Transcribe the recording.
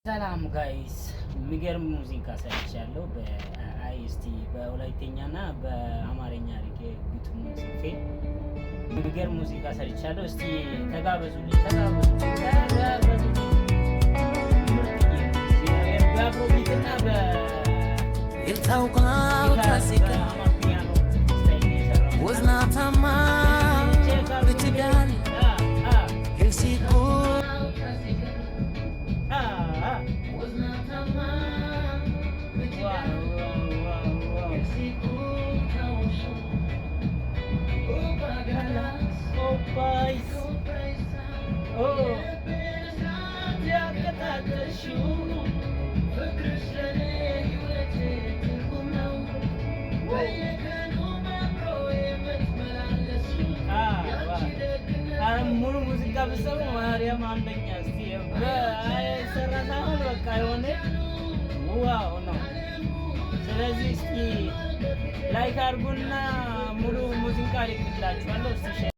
ሰላም ጋይስ የሚገርም ሙዚቃ ሰርቻለሁ። በአይኤስቲ በወላይተኛና በአማርኛ አድርጌ ግጥሙን ጽፌ የሚገርም ሙዚቃ ሰርቻለሁ። እስቲ ተጋበዙልኝ። በአፍሮቢትና ሙሉ ሙዚቃ ብሰሩ ማርያም አንደኛ እስቲ በሰራታው በቃ የሆነ ዋው ነው። ስለዚህ እስቲ ላይክ አድርጉና ሙሉ ሙዚቃ ልክላችኋለሁ። እስቲ